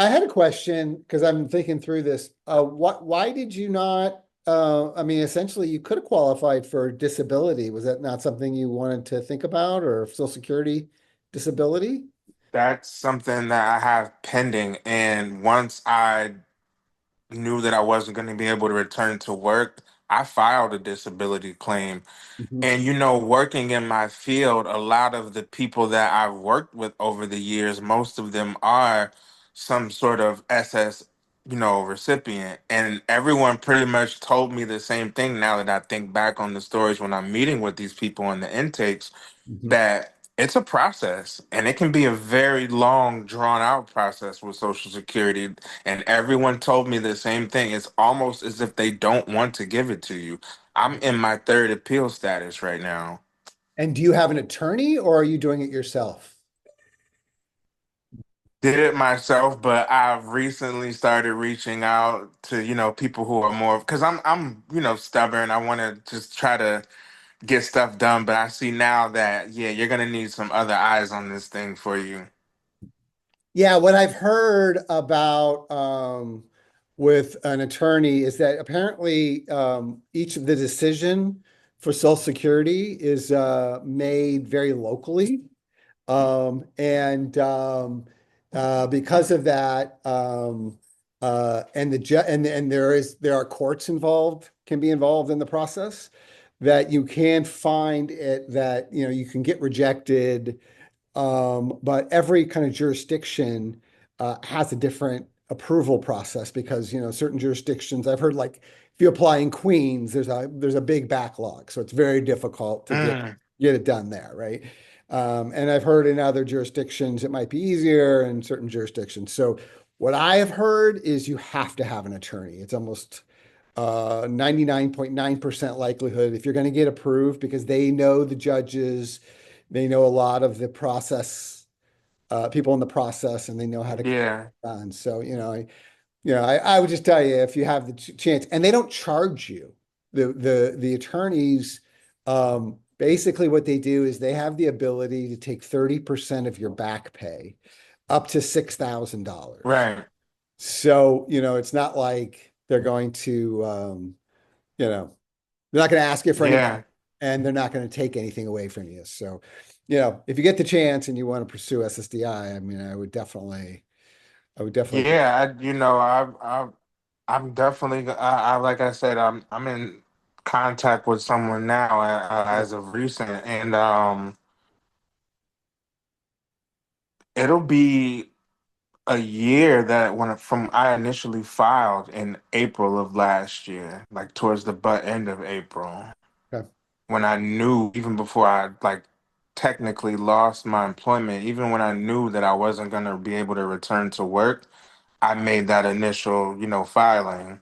I had a question because I'm thinking through this. Why did you not? I mean, essentially, you could have qualified for disability. Was that not something you wanted to think about, or Social Security disability? That's something that I have pending. And once I knew that I wasn't going to be able to return to work, I filed a disability claim. Mhm. And working in my field, a lot of the people that I've worked with over the years, most of them are some sort of SS, recipient. And everyone pretty much told me the same thing now that I think back on the stories when I'm meeting with these people in the intakes, Mhm. that it's a process and it can be a very long, drawn out process with Social Security. And everyone told me the same thing. It's almost as if they don't want to give it to you. I'm in my third appeal status right now. And do you have an attorney, or are you doing it yourself? Did it myself, but I've recently started reaching out to, people who are more because I'm stubborn. I want to just try to get stuff done, but I see now that yeah, you're gonna need some other eyes on this thing for you. Yeah, what I've heard about with an attorney is that apparently each of the decision for Social Security is made very locally. And because of that, and the ju and there are courts involved, can be involved in the process, that you can find it that you can get rejected, but every kind of jurisdiction has a different approval process because certain jurisdictions I've heard, like if you apply in Queens, there's a big backlog, so it's very difficult to Mm, get it done there, right? And I've heard in other jurisdictions it might be easier in certain jurisdictions. So what I have heard is you have to have an attorney. It's almost 99.9% likelihood if you're going to get approved because they know the judges, they know a lot of the process, people in the process, and they know how to get it yeah, done. So, I would just tell you if you have the chance, and they don't charge you. The attorneys, basically what they do is they have the ability to take 30% of your back pay up to $6,000. right. So, it's not like they're going to, you know, they're not going to ask you for any, Yeah. and they're not going to take anything away from you. So, if you get the chance and you want to pursue SSDI, I mean, I would definitely. Yeah, I'm definitely like I said, I'm in contact with someone now as of recent, and it'll be a year that when from I initially filed in April of last year, like towards the butt end of April, Okay. when I knew even before I like technically lost my employment, even when I knew that I wasn't gonna be able to return to work, I made that initial, filing.